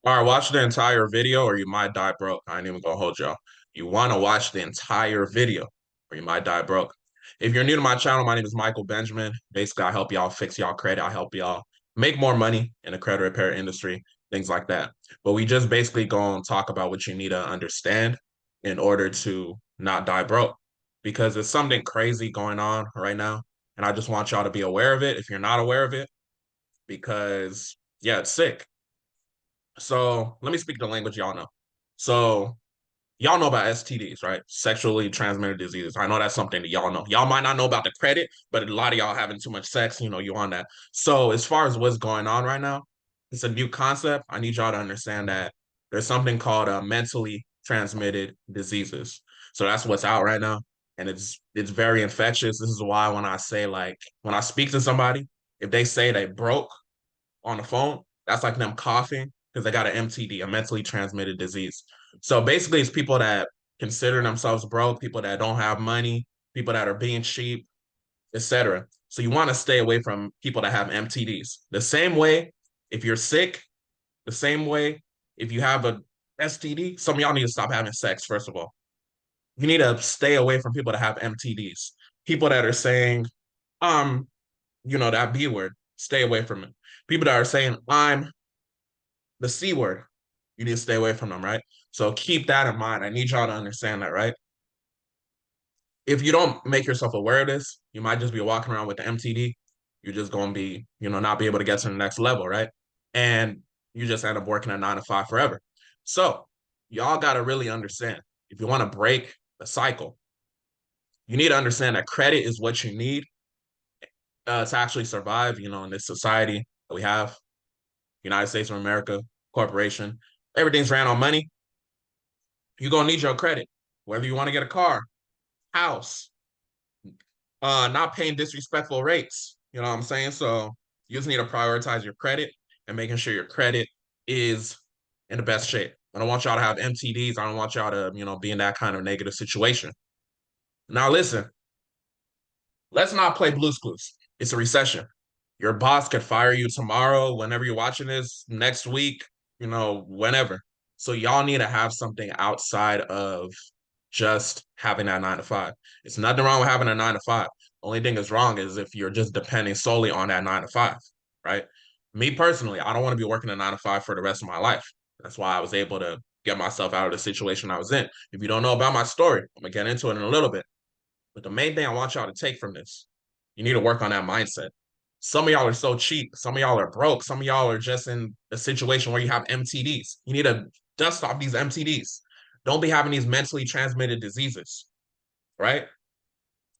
All right, watch the entire video or you might die broke. I ain't even gonna hold y'all. You want to watch the entire video or you might die broke. If you're new to my channel, my name is Michael Benjamin. Basically, I help y'all fix y'all credit. I help y'all make more money in the credit repair industry, things like that. But we just basically gonna talk about what you need to understand in order to not die broke because there's something crazy going on right now. And I just want y'all to be aware of it if you're not aware of it, because yeah, it's sick. So let me speak the language y'all know. So y'all know about STDs, right? Sexually transmitted diseases. I know that's something that y'all know. Y'all might not know about the credit, but a lot of y'all having too much sex, you on that. So as far as what's going on right now, it's a new concept. I need y'all to understand that there's something called mentally transmitted diseases. So that's what's out right now. And it's very infectious. This is why when I say like when I speak to somebody, if they say they broke on the phone, that's like them coughing because they got an MTD, a mentally transmitted disease. So basically, it's people that consider themselves broke, people that don't have money, people that are being cheap, etc. So you want to stay away from people that have MTDs. The same way, if you're sick, the same way, if you have a STD, some of y'all need to stop having sex, first of all. You need to stay away from people that have MTDs. People that are saying, um, that B word, stay away from it. People that are saying, I'm the C word, you need to stay away from them, right? So keep that in mind. I need y'all to understand that, right? If you don't make yourself aware of this, you might just be walking around with the MTD. You're just going to be, not be able to get to the next level, right? And you just end up working a 9 to 5 forever. So y'all got to really understand if you want to break the cycle, you need to understand that credit is what you need to actually survive, in this society that we have, United States of America, corporation. Everything's ran on money. You're gonna need your credit, whether you want to get a car, house, not paying disrespectful rates. You know what I'm saying? So you just need to prioritize your credit and making sure your credit is in the best shape. I don't want y'all to have MTDs. I don't want y'all to, be in that kind of negative situation. Now listen, let's not play Blue's Clues. It's a recession. Your boss could fire you tomorrow, whenever you're watching this, next week, whenever. So y'all need to have something outside of just having that 9 to 5. It's nothing wrong with having a 9 to 5. Only thing is wrong is if you're just depending solely on that 9 to 5, right? Me personally, I don't want to be working a 9 to 5 for the rest of my life. That's why I was able to get myself out of the situation I was in. If you don't know about my story, I'm gonna get into it in a little bit. But the main thing I want y'all to take from this, you need to work on that mindset. Some of y'all are so cheap. Some of y'all are broke. Some of y'all are just in a situation where you have MTDs. You need to dust off these MTDs. Don't be having these mentally transmitted diseases, right?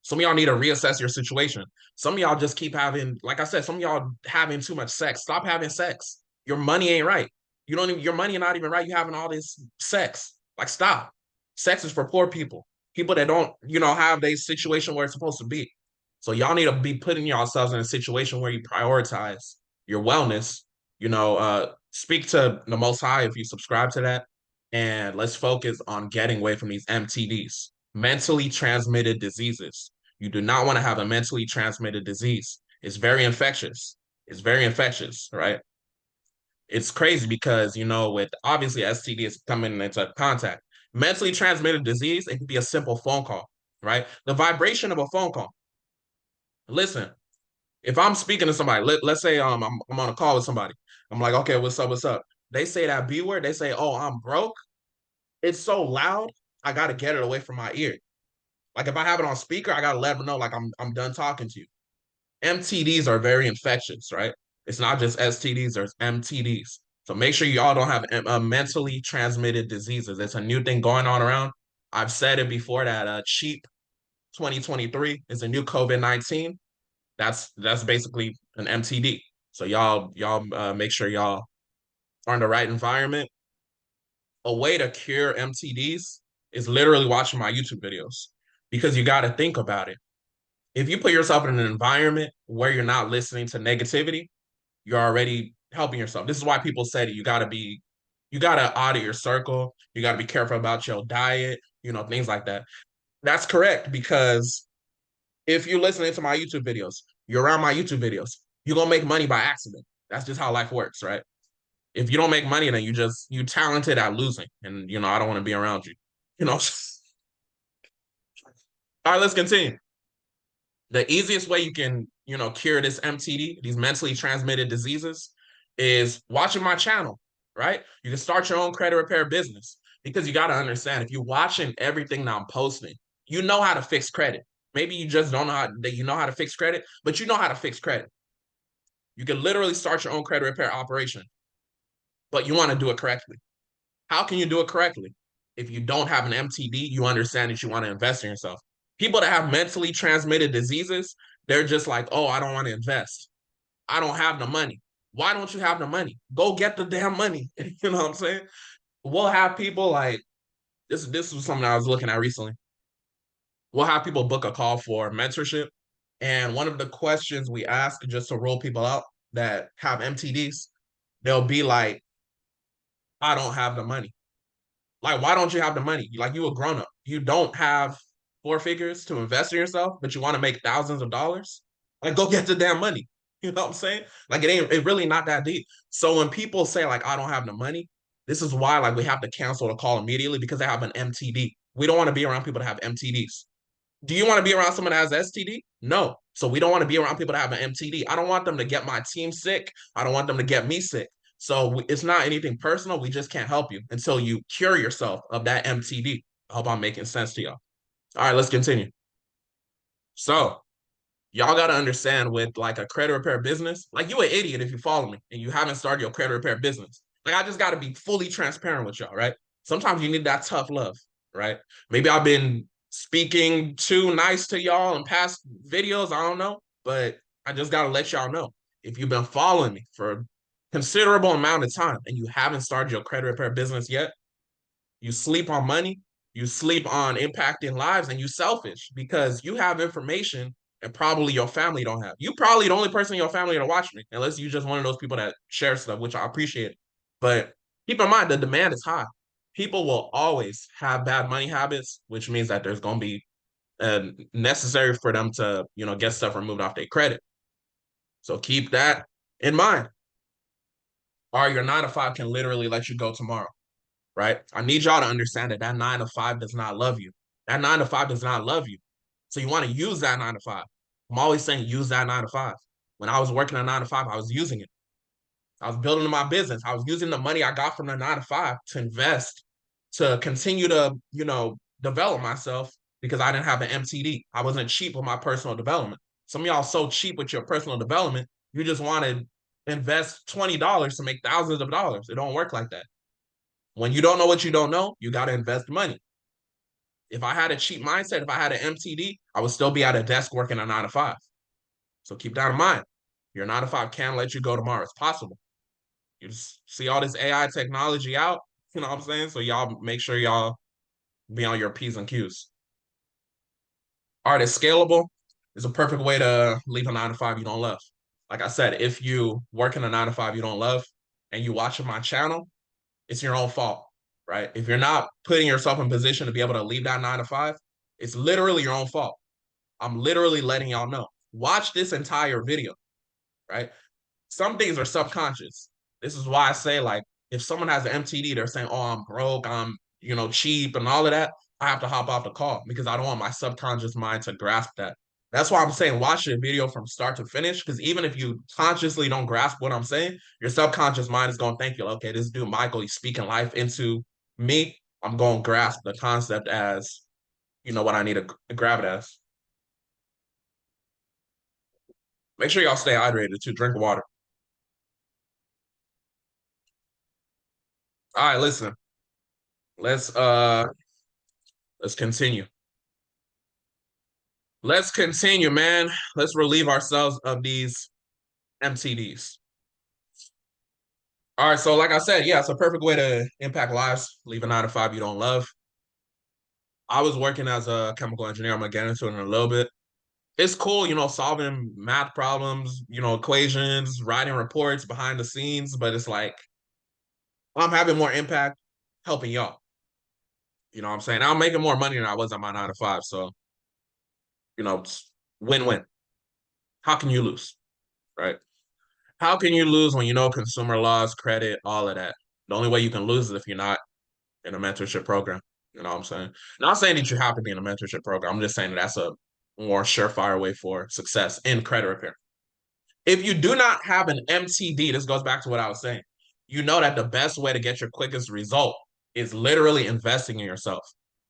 Some of y'all need to reassess your situation. Some of y'all just keep having, like I said, some of y'all having too much sex. Stop having sex. Your money ain't right. You don't even, your money not even right. You having all this sex. Like, stop. Sex is for poor people, people that don't, have a situation where it's supposed to be. So y'all need to be putting yourselves in a situation where you prioritize your wellness. Speak to the Most High if you subscribe to that, and let's focus on getting away from these MTDs, mentally transmitted diseases. You do not want to have a mentally transmitted disease. It's very infectious. It's very infectious, right? It's crazy because, with obviously STD is coming into contact. Mentally transmitted disease, it can be a simple phone call, right? The vibration of a phone call. Listen, if I'm speaking to somebody, let's say I'm on a call with somebody. I'm like, okay, what's up? What's up? They say that B word, they say, oh, I'm broke. It's so loud, I gotta get it away from my ear. Like if I have it on speaker, I gotta let them know like I'm done talking to you. MTDs are very infectious, right? It's not just STDs, there's MTDs. So make sure y'all don't have mentally transmitted diseases. It's a new thing going on around. I've said it before that cheap 2023 is a new COVID-19. That's basically an MTD. So y'all make sure y'all are in the right environment. A way to cure MTDs is literally watching my YouTube videos because you got to think about it. If you put yourself in an environment where you're not listening to negativity, you're already helping yourself. This is why people say that you gotta audit your circle. You gotta be careful about your diet, things like that. That's correct because if you're listening to my YouTube videos, you're around my YouTube videos, you're gonna make money by accident. That's just how life works, right? If you don't make money, then you talented at losing, and I don't want to be around you. You know. All right, let's continue. The easiest way you can, cure this MTD, these mentally transmitted diseases, is watching my channel, right? You can start your own credit repair business because you got to understand if you're watching everything that I'm posting, you know how to fix credit. Maybe you just don't know that you know how to fix credit, but you know how to fix credit. You can literally start your own credit repair operation, but you want to do it correctly. How can you do it correctly? If you don't have an MTD, you understand that you want to invest in yourself. People that have mentally transmitted diseases, they're just like, oh, I don't want to invest. I don't have the money. Why don't you have the money? Go get the damn money. You know what I'm saying? We'll have people like this was something I was looking at recently. We'll have people book a call for mentorship. And one of the questions we ask just to roll people out that have MTDs, they'll be like, I don't have the money. Like, why don't you have the money? Like, you a grown up. You don't have four figures to invest in yourself, but you want to make thousands of dollars. Like, go get the damn money. You know what I'm saying? Like, it really not that deep. So when people say like, I don't have the money, this is why like we have to cancel the call immediately because they have an MTD. We don't want to be around people that have MTDs. Do you want to be around someone that has STD? No. So we don't want to be around people that have an MTD. I don't want them to get my team sick. I don't want them to get me sick. So it's not anything personal. We just can't help you until you cure yourself of that MTD. I hope I'm making sense to y'all. All right, let's continue. So y'all got to understand with like a credit repair business, like you an idiot if you follow me and you haven't started your credit repair business. Like I just got to be fully transparent with y'all, right? Sometimes you need that tough love, right? Maybe I've been speaking too nice to y'all in past videos, I don't know, but I just got to let y'all know. If you've been following me for a considerable amount of time and you haven't started your credit repair business yet, you sleep on money, you sleep on impacting lives, and you selfish because you have information and probably your family don't have. You probably the only person in your family to watch me, unless you just one of those people that share stuff, which I appreciate. But keep in mind the demand is high. People will always have bad money habits, which means that there's going to be necessary for them to, get stuff removed off their credit. So keep that in mind. Or your 9 to 5 can literally let you go tomorrow, right? I need y'all to understand that that 9 to 5 does not love you. That 9 to 5 does not love you. So you want to use that 9 to 5. I'm always saying use that 9 to 5. When I was working a 9 to 5, I was using it. I was building my business. I was using the money I got from the 9 to 5 to invest, to continue to, develop myself because I didn't have an MTD. I wasn't cheap with my personal development. Some of y'all so cheap with your personal development, you just want to invest $20 to make thousands of dollars. It don't work like that. When you don't know what you don't know, you got to invest money. If I had a cheap mindset, if I had an MTD, I would still be at a desk working a 9 to 5. So keep that in mind. Your 9 to 5 can let you go tomorrow. It's possible. You just see all this AI technology out, you know what I'm saying? So y'all make sure y'all be on your P's and Q's. All right, it's scalable. It's a perfect way to leave a 9 to 5 you don't love. Like I said, if you work in a 9 to 5 you don't love and you watching my channel, it's your own fault, right? If you're not putting yourself in position to be able to leave that 9 to 5, it's literally your own fault. I'm literally letting y'all know. Watch this entire video, right? Some things are subconscious. This is why I say, like, if someone has an MTD, they're saying, oh, I'm broke, I'm, cheap and all of that. I have to hop off the call because I don't want my subconscious mind to grasp that. That's why I'm saying watch the video from start to finish. Because even if you consciously don't grasp what I'm saying, your subconscious mind is going to thank you. Okay, this dude Michael, he's speaking life into me. I'm going to grasp the concept as, what I need to grab it as. Make sure y'all stay hydrated too. Drink water. All right, listen. Let's uh let's continue. Let's continue, man. Let's relieve ourselves of these MTDs. All right, so like I said, yeah, it's a perfect way to impact lives, leave a 9 to 5 you don't love. I was working as a chemical engineer. I'm gonna get into it in a little bit. It's cool, solving math problems, equations, writing reports behind the scenes, but it's like I'm having more impact helping y'all. You know what I'm saying? I'm making more money than I was on my 9 to 5. So, it's win-win. How can you lose? Right? How can you lose when you know consumer laws, credit, all of that? The only way you can lose is if you're not in a mentorship program. You know what I'm saying? Not saying that you have to be in a mentorship program. I'm just saying that that's a more surefire way for success in credit repair. If you do not have an MTD, this goes back to what I was saying. You know that the best way to get your quickest result is literally investing in yourself.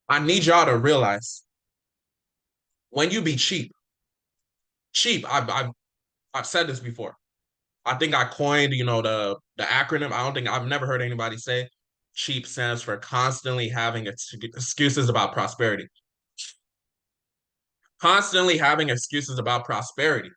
I need y'all to realize when you be cheap, cheap. I've said this before. I think I coined, the acronym. I've never heard anybody say cheap stands for constantly having excuses about prosperity. Constantly having excuses about prosperity.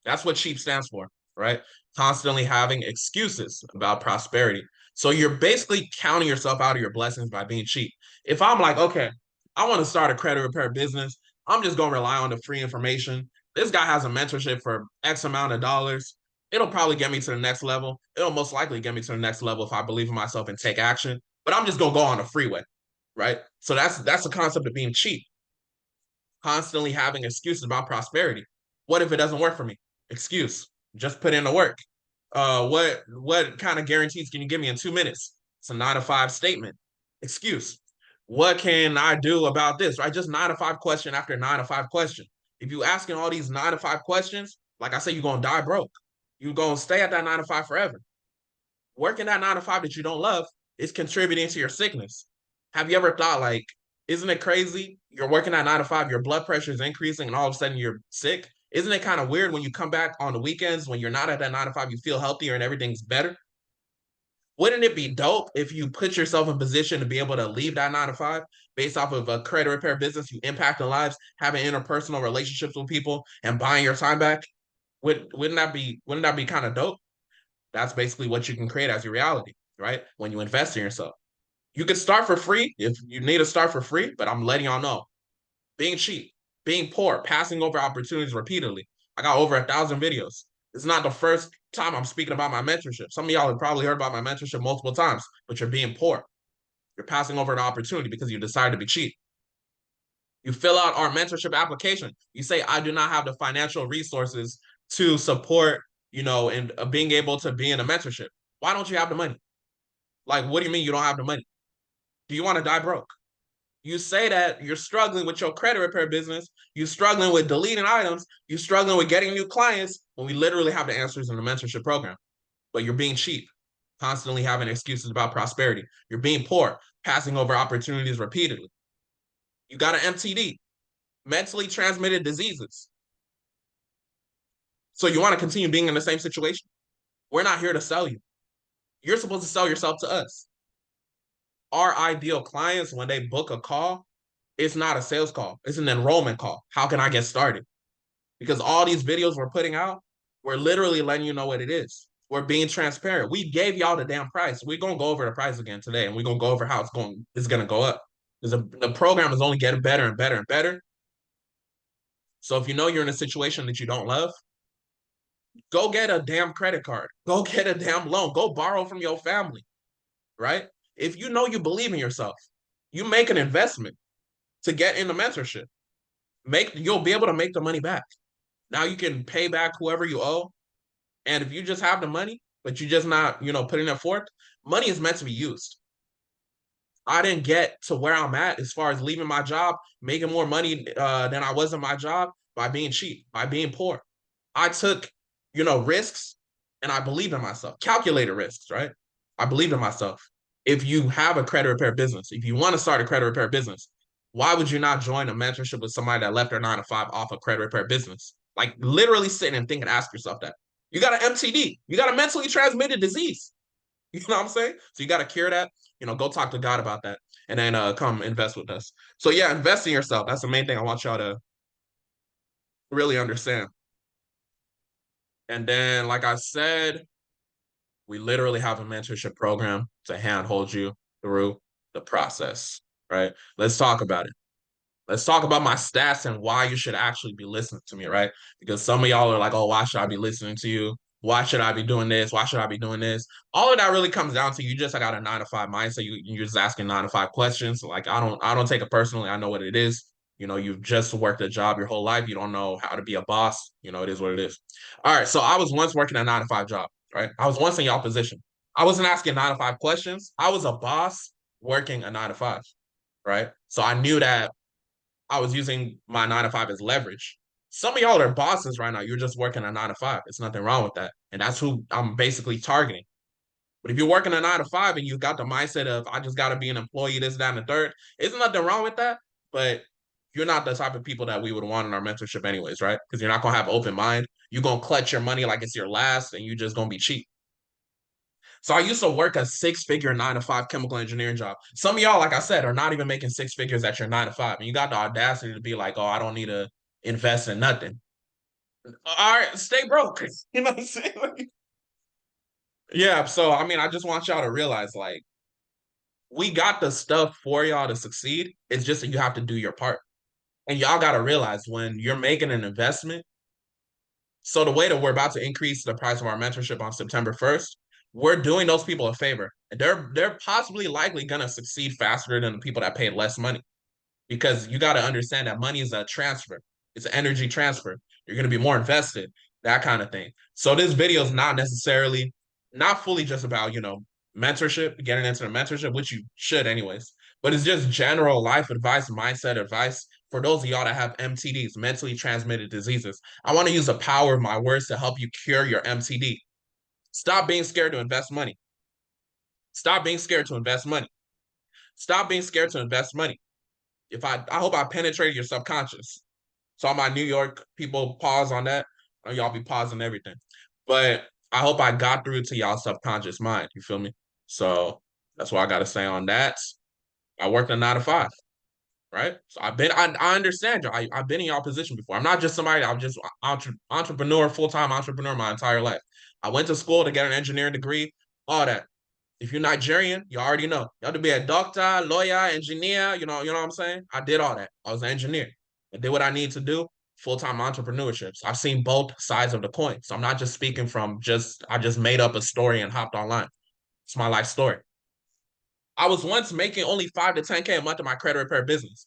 That's what cheap stands for, right? Constantly having excuses about prosperity. So you're basically counting yourself out of your blessings by being cheap. If I'm like, okay, I want to start a credit repair business, I'm just going to rely on the free information. This guy has a mentorship for X amount of dollars. It'll probably get me to the next level. It'll most likely get me to the next level if I believe in myself and take action. But I'm just going to go on the freeway, right? So that's the concept of being cheap. Constantly having excuses about prosperity. What if it doesn't work for me? Excuse. Just put in the work. What kind of guarantees can you give me in 2 minutes? It's a 9 to 5 statement. Excuse. What can I do about this? Right? Just 9 to 5 question after 9 to 5 question. If you asking all these 9 to 5 questions, like I said, you're gonna die broke. You're gonna stay at that 9 to 5 forever. Working that 9 to 5 that you don't love is contributing to your sickness. Have you ever thought, like, isn't it crazy? You're working at 9 to 5, your blood pressure is increasing, and all of a sudden you're sick. Isn't it kind of weird when you come back on the weekends when you're not at that 9 to 5, you feel healthier and everything's better? Wouldn't it be dope if you put yourself in position to be able to leave that 9 to 5 based off of a credit repair business, you impacting lives, having interpersonal relationships with people, and buying your time back? Wouldn't that be kind of dope? That's basically what you can create as your reality, right? When you invest in yourself. You could start for free if you need to start for free, but I'm letting y'all know being cheap, being poor, passing over opportunities repeatedly. I got over 1,000 videos. It's not the first time I'm speaking about my mentorship. Some of y'all have probably heard about my mentorship multiple times, but you're being poor. You're passing over an opportunity because you decided to be cheap. You fill out our mentorship application. You say, I do not have the financial resources to support, and being able to be in a mentorship. Why don't you have the money? Like, what do you mean you don't have the money? Do you want to die broke? You say that you're struggling with your credit repair business, you're struggling with deleting items, you're struggling with getting new clients when we literally have the answers in the mentorship program. But you're being cheap, constantly having excuses about prosperity. You're being poor, passing over opportunities repeatedly. You got an MTD, mentally transmitted diseases. So you want to continue being in the same situation? We're not here to sell you. You're supposed to sell yourself to us. Our ideal clients, when they book a call, it's not a sales call, it's an enrollment call. How can I get started? Because all these videos we're putting out, we're literally letting you know what it is. We're being transparent. We gave y'all the damn price. We're gonna go over the price again today, and we're gonna go over how it's gonna go up. Because the program is only getting better and better and better. So if you know you're in a situation that you don't love, go get a damn credit card. Go get a damn loan. Go borrow from your family, right? If you know you believe in yourself, you make an investment to get in the mentorship. You'll be able to make the money back. Now you can pay back whoever you owe. And if you just have the money, but you just not, putting it forth, money is meant to be used. I didn't get to where I'm at as far as leaving my job, making more money than I was in my job by being cheap, by being poor. I took, risks and I believed in myself, calculated risks, right? I believed in myself. If you have a credit repair business, if you want to start a credit repair business, why would you not join a mentorship with somebody that left their 9 to 5 off a credit repair business? Like literally sit and think and ask yourself that. You got an MTD, you got a mentally transmitted disease. You know what I'm saying? So you got to cure that. Go talk to God about that, and then come invest with us. So yeah, invest in yourself. That's the main thing I want y'all to really understand. And then, like I said, we literally have a mentorship program to handhold you through the process. Right? Let's talk about it. Let's talk about my stats and why you should actually be listening to me, right? Because some of y'all are like, oh, why should I be listening to you? Why should I be doing this? Why should I be doing this? All of that really comes down to you just got a 9 to 5 mindset. You're just asking 9 to 5 questions. Like I don't take it personally. I know what it is. You know, you've just worked a job your whole life. You don't know how to be a boss. You know, it is what it is. All right. So I was once working a 9 to 5 job, right? I was once in y'all position. I wasn't asking 9 to 5 questions. I was a boss working a 9 to 5, right? So I knew that I was using my 9 to 5 as leverage. Some of y'all are bosses right now. You're just working a 9 to 5. There's nothing wrong with that. And that's who I'm basically targeting. But if you're working a 9 to 5 and you got the mindset of I just gotta be an employee, this, that, and the third, isn't nothing wrong with that. But you're not the type of people that we would want in our mentorship anyways, right? Because you're not gonna have open mind. You're gonna clutch your money like it's your last, and you're just gonna be cheap. So I used to work a 6 figure 9 to 5 chemical engineering job. Some of y'all, like I said, are not even making 6 figures at your 9 to 5. And you got the audacity to be like, oh, I don't need to invest in nothing. All right, stay broke. You know what I'm saying? Yeah, so I mean, I just want y'all to realize like we got the stuff for y'all to succeed. It's just that you have to do your part. And y'all got to realize when you're making an investment. So the way that we're about to increase the price of our mentorship on September 1st, we're doing those people a favor. They're possibly likely gonna succeed faster than the people that paid less money. Because you got to understand that money is a transfer. It's an energy transfer. You're going to be more invested, that kind of thing. So this video is not necessarily, not fully just about, mentorship, getting into the mentorship, which you should anyways, but it's just general life advice, mindset advice for those of y'all that have MTDs, mentally transmitted diseases. I want to use the power of my words to help you cure your MTD. Stop being scared to invest money. Stop being scared to invest money. Stop being scared to invest money. I hope I penetrated your subconscious. So all my New York people pause on that. Y'all be pausing everything. But I hope I got through to y'all subconscious mind. You feel me? So that's what I gotta say on that. I worked a 9 to 5, right? So I understand you. I've been in y'all position before. I'm not just somebody, I'm just entrepreneur, full-time entrepreneur my entire life. I went to school to get an engineering degree, all that. If you're Nigerian, you already know. You have to be a doctor, lawyer, engineer, you know what I'm saying? I did all that. I was an engineer. I did what I need to do, full-time entrepreneurships. I've seen both sides of the coin. So I'm not just speaking from I just made up a story and hopped online. It's my life story. I was once making only 5 to 10K a month in my credit repair business.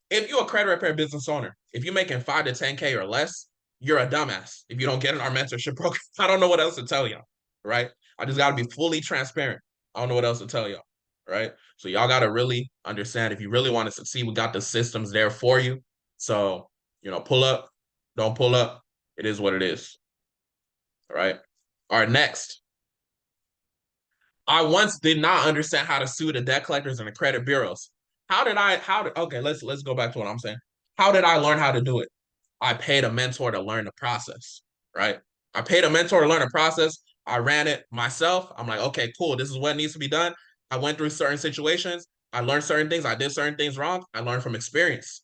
If you're a credit repair business owner, if you're making 5 to 10K or less, you're a dumbass. If you don't get in our mentorship program, I don't know what else to tell y'all, right? I just got to be fully transparent. I don't know what else to tell y'all, right? So y'all got to really understand if you really want to succeed, we got the systems there for you. So, pull up, don't pull up. It is what it is. All right. All right, next. I once did not understand how to sue the debt collectors and the credit bureaus. Okay, let's go back to what I'm saying. How did I learn how to do it? I paid a mentor to learn the process, right? I paid a mentor to learn the process. I ran it myself. I'm like, okay, cool. This is what needs to be done. I went through certain situations. I learned certain things. I did certain things wrong. I learned from experience.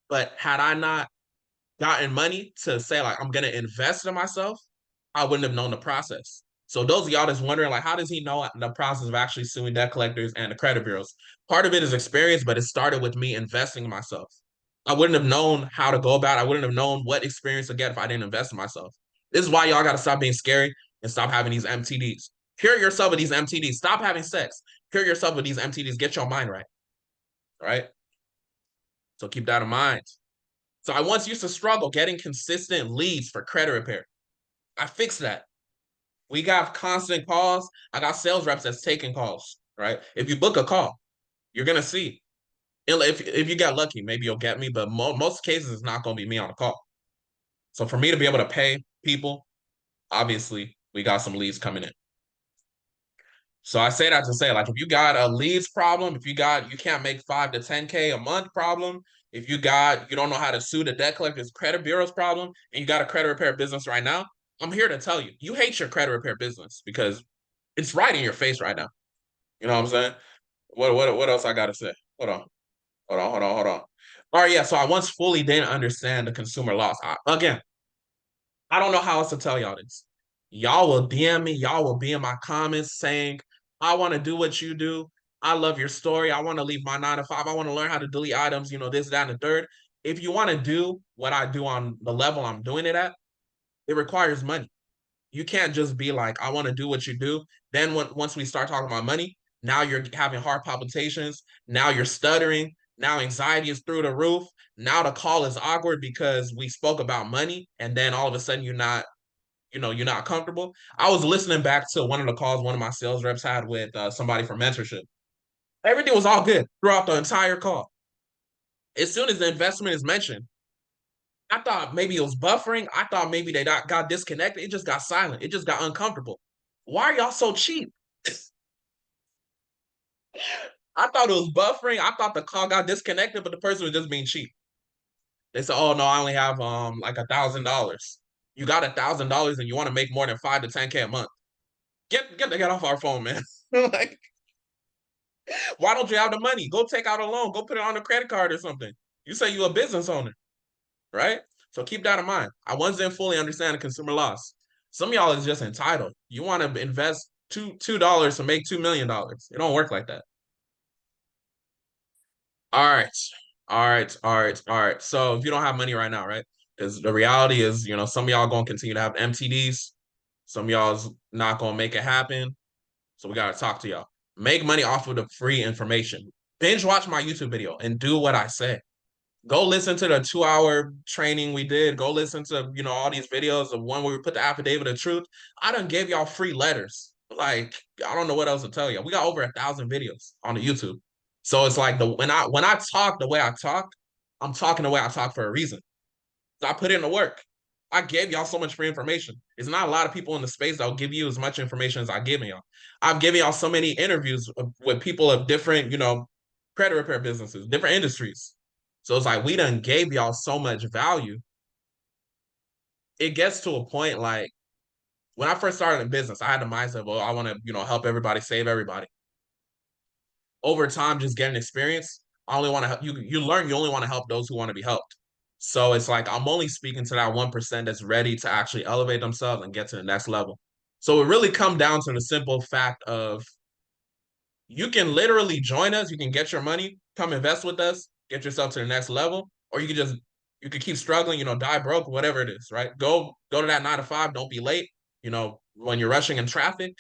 But had I not gotten money to say, like, I'm going to invest in myself, I wouldn't have known the process. So those of y'all that's wondering, like, how does he know the process of actually suing debt collectors and the credit bureaus? Part of it is experience, but it started with me investing in myself. I wouldn't have known how to go about it. I wouldn't have known what experience to get if I didn't invest in myself. This is why y'all got to stop being scary and stop having these MTDs. Cure yourself of these MTDs. Stop having sex. Cure yourself of these MTDs. Get your mind right. Right? So keep that in mind. So I once used to struggle getting consistent leads for credit repair. I fixed that. We got constant calls. I got sales reps that's taking calls, right? If you book a call, you're going to see. If you get lucky, maybe you'll get me, but most cases, it's not going to be me on the call. So for me to be able to pay people, obviously, we got some leads coming in. So I say that to say, like, if you got a leads problem, you can't make 5 to 10K a month problem, if you don't know how to sue the debt collectors credit bureau's problem, and you got a credit repair business right now, I'm here to tell you, you hate your credit repair business because it's right in your face right now. You know what I'm saying? What else I gotta say? Hold on. All right, yeah. So I once fully didn't understand the consumer loss. Again, I don't know how else to tell y'all this. Y'all will DM me, y'all will be in my comments saying, I want to do what you do. I love your story. I want to leave my 9 to 5. I want to learn how to delete items, this, that, and the third. If you want to do what I do on the level I'm doing it at, it requires money. You can't just be like, I want to do what you do. Then once we start talking about money, now you're having heart palpitations. Now you're stuttering. Now anxiety is through the roof. Now the call is awkward because we spoke about money, and then all of a sudden you're not comfortable. I was listening back to one of the calls one of my sales reps had with somebody for mentorship. Everything was all good throughout the entire call. As soon as the investment is mentioned, I thought maybe it was buffering. I thought maybe they got disconnected. It just got silent. It just got uncomfortable. Why are y'all so cheap? I thought it was buffering. I thought the call got disconnected, but the person was just being cheap. They said, "Oh no, I only have like $1,000." You got $1,000 and you want to make more than 5 to 10K a month. Get off our phone, man. Like, why don't you have the money? Go take out a loan. Go put it on a credit card or something. You say you're a business owner, right? So keep that in mind. I wasn't fully understanding consumer loss. Some of y'all is just entitled. You want to invest $2 to make $2 million. It don't work like that. All right. All right. So if you don't have money right now, right? Because the reality is, some of y'all gonna continue to have MTDs. Some of y'all's not gonna make it happen. So we gotta talk to y'all. Make money off of the free information. Binge watch my YouTube video and do what I say. Go listen to the 2 hour training we did. Go listen to, all these videos of one where we put the affidavit of truth. I done gave y'all free letters. Like, I don't know what else to tell you. We got over 1,000 videos on the YouTube. So it's like when I talk the way I talk, I'm talking the way I talk for a reason. So I put in the work. I gave y'all so much free information. It's not a lot of people in the space that'll give you as much information as I give y'all. I've given y'all so many interviews with people of different, credit repair businesses, different industries. So it's like we done gave y'all so much value. It gets to a point like when I first started in business, I had the mindset, well, I want to, help everybody, save everybody. Over time, just getting experience, I only want to help you. You learn you only want to help those who want to be helped. So it's like I'm only speaking to that 1% that's ready to actually elevate themselves and get to the next level. So it really come down to the simple fact of you can literally join us, you can get your money, come invest with us, get yourself to the next level, or you could keep struggling, die broke, whatever it is, right? Go to that 9 to 5, don't be late, when you're rushing in traffic.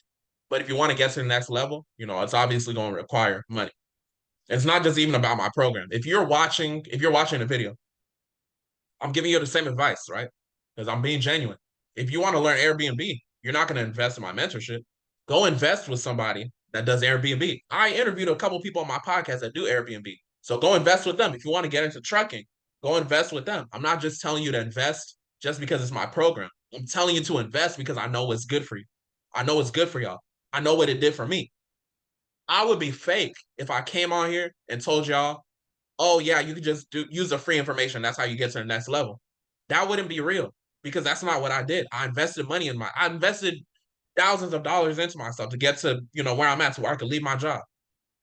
But if you want to get to the next level, it's obviously going to require money. It's not just even about my program. If you're watching a video, I'm giving you the same advice, right? Because I'm being genuine. If you want to learn Airbnb, you're not going to invest in my mentorship. Go invest with somebody that does Airbnb. I interviewed a couple people on my podcast that do Airbnb. So go invest with them. If you want to get into trucking, go invest with them. I'm not just telling you to invest just because it's my program. I'm telling you to invest because I know what's good for you. I know what's good for y'all. I know what it did for me. I would be fake if I came on here and told y'all, oh yeah, you could just use the free information. That's how you get to the next level. That wouldn't be real because that's not what I did. I invested thousands of dollars into myself to get to, where I'm at, to where I could leave my job.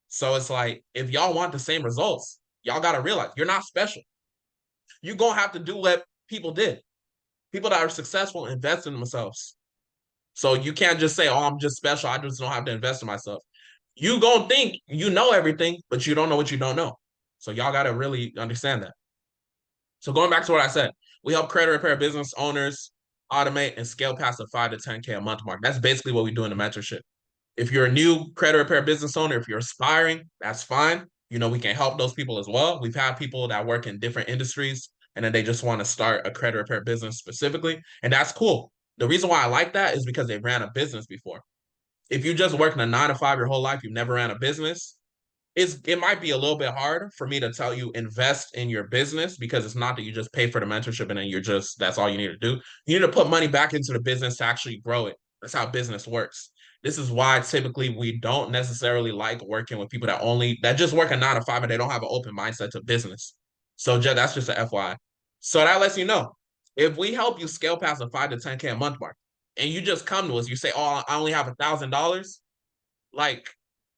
So it's like, if y'all want the same results, y'all got to realize you're not special. You're going to have to do what people did. People that are successful invest in themselves. So you can't just say, oh, I'm just special. I just don't have to invest in myself. You gonna think you know everything, but you don't know what you don't know. So y'all gotta really understand that. So going back to what I said, we help credit repair business owners automate and scale past the 5 to 10K a month mark. That's basically what we do in the mentorship. If you're a new credit repair business owner, if you're aspiring, that's fine. We can help those people as well. We've had people that work in different industries and then they just want to start a credit repair business specifically. And that's cool. The reason why I like that is because they ran a business before. If you just worked in a 9 to 5 your whole life, you've never ran a business, it might be a little bit hard for me to tell you invest in your business because it's not that you just pay for the mentorship and then that's all you need to do. You need to put money back into the business to actually grow it. That's how business works. This is why typically we don't necessarily like working with people that just work a 9 to 5 and they don't have an open mindset to business. So that's just an FYI. So that lets you know if we help you scale past the 5 to 10K a month mark, and you just come to us, you say, "Oh, I only have $1,000," like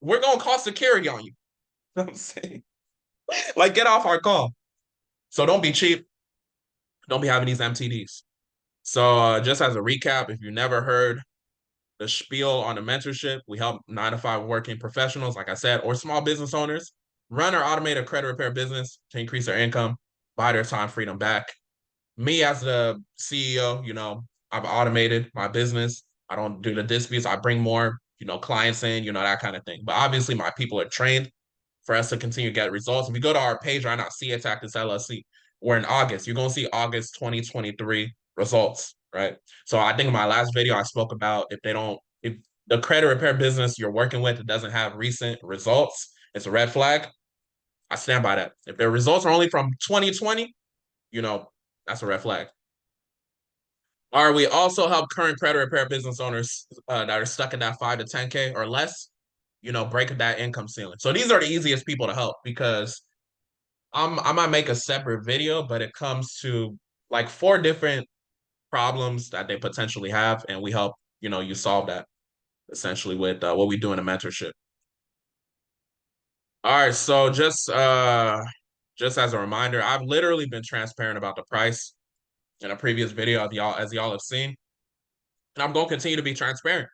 we're gonna call security on you. You know what I'm saying? Like, get off our call. So don't be cheap. Don't be having these MTDs. So just as a recap, if you never heard the spiel on the mentorship, we help 9 to 5 working professionals, like I said, or small business owners run or automate a credit repair business to increase their income, buy their time freedom back. Me as the CEO, I've automated my business. I don't do the disputes. I bring more, clients in, that kind of thing. But obviously my people are trained for us to continue to get results. If you go to our page right now, CA Tactics LLC, we're in August. You're going to see August 2023 results, right? So I think in my last video, I spoke about if the credit repair business you're working with, it doesn't have recent results, it's a red flag. I stand by that. If their results are only from 2020, that's a red flag. All right, we also help current credit repair business owners that are stuck in that 5 to 10K or less, break that income ceiling. So these are the easiest people to help because I might make a separate video, but it comes to like 4 different problems that they potentially have, and we help, you solve that essentially with what we do in a mentorship. All right, so just as a reminder, I've literally been transparent about the price in a previous video as y'all have seen. And I'm going to continue to be transparent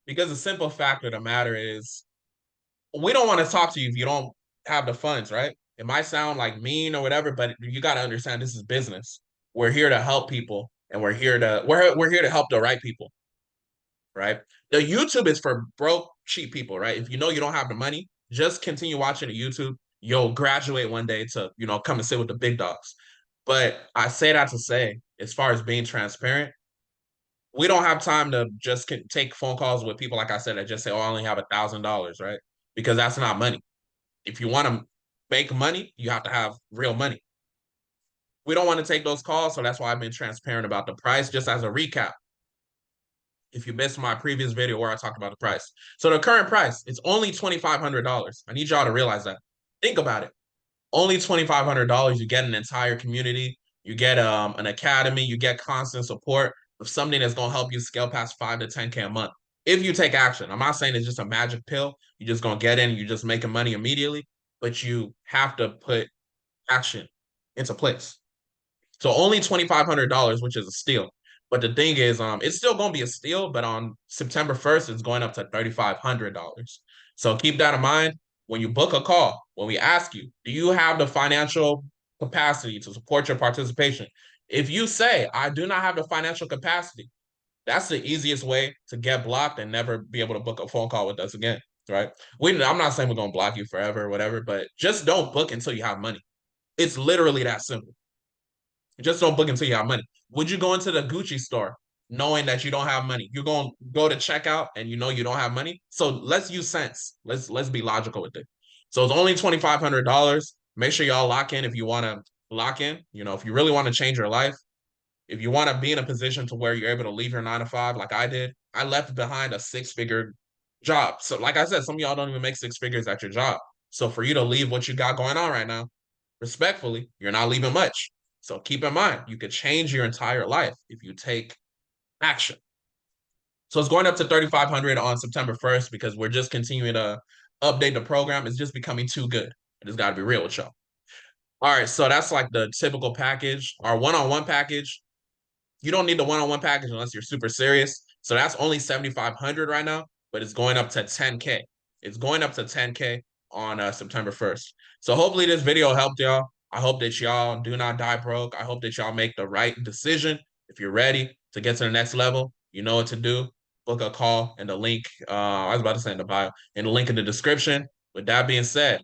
because the simple fact of the matter is we don't want to talk to you if you don't have the funds, right? It might sound like mean or whatever, but you got to understand this is business. We're here to help people, and we're here to help the right people, right? The YouTube is for broke, cheap people, right? If you know you don't have the money, just continue watching the YouTube. You'll graduate one day to, come and sit with the big dogs. But I say that to say, as far as being transparent, we don't have time to just take phone calls with people, like I said, that just say, oh, I only have $1,000, right? Because that's not money. If you want to make money, you have to have real money. We don't want to take those calls, so that's why I've been transparent about the price. Just as a recap, if you missed my previous video where I talked about the price. So the current price, it's only $2,500. I need y'all to realize that. Think about it. Only $2,500. You get an entire community. You get an academy. You get constant support of something that's going to help you scale past 5 to 10K a month. If you take action, I'm not saying it's just a magic pill. You're just going to get in, you're just making money immediately, but you have to put action into place. So only $2,500, which is a steal. But the thing is, it's still going to be a steal, but on September 1st, it's going up to $3,500. So keep that in mind when you book a call, when we ask you, do you have the financial capacity to support your participation? If you say, I do not have the financial capacity, that's the easiest way to get blocked and never be able to book a phone call with us again, right? I'm not saying we're going to block you forever or whatever, but just don't book until you have money. It's literally that simple. Just don't book until you have money. Would you go into the Gucci store knowing that you don't have money? You're going to go to checkout and you know you don't have money. So let's use sense. Let's be logical with it. So it's only $2,500. Make sure y'all lock in if you want to lock in. If you really want to change your life, if you want to be in a position to where you're able to leave your 9 to 5, like I did, I left behind a 6-figure job. So like I said, some of y'all don't even make 6 figures at your job. So for you to leave what you got going on right now, respectfully, you're not leaving much. So keep in mind, you could change your entire life if you take action. So it's going up to 3,500 on September 1st because we're just continuing to update the program. It's just becoming too good. I just got to be real with y'all. All right, so that's like the typical package. Our one-on-one package, you don't need the one-on-one package unless you're super serious. So that's only 7,500 right now, but it's going up to 10K. It's going up to 10K on September 1st. So hopefully this video helped y'all. I hope that y'all do not die broke. I hope that y'all make the right decision. If you're ready to get to the next level, you know what to do. Book a call in the link. I was about to say in the bio, in the link in the description. With that being said,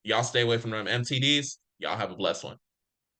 y'all stay away from them MTDs. Y'all have a blessed one.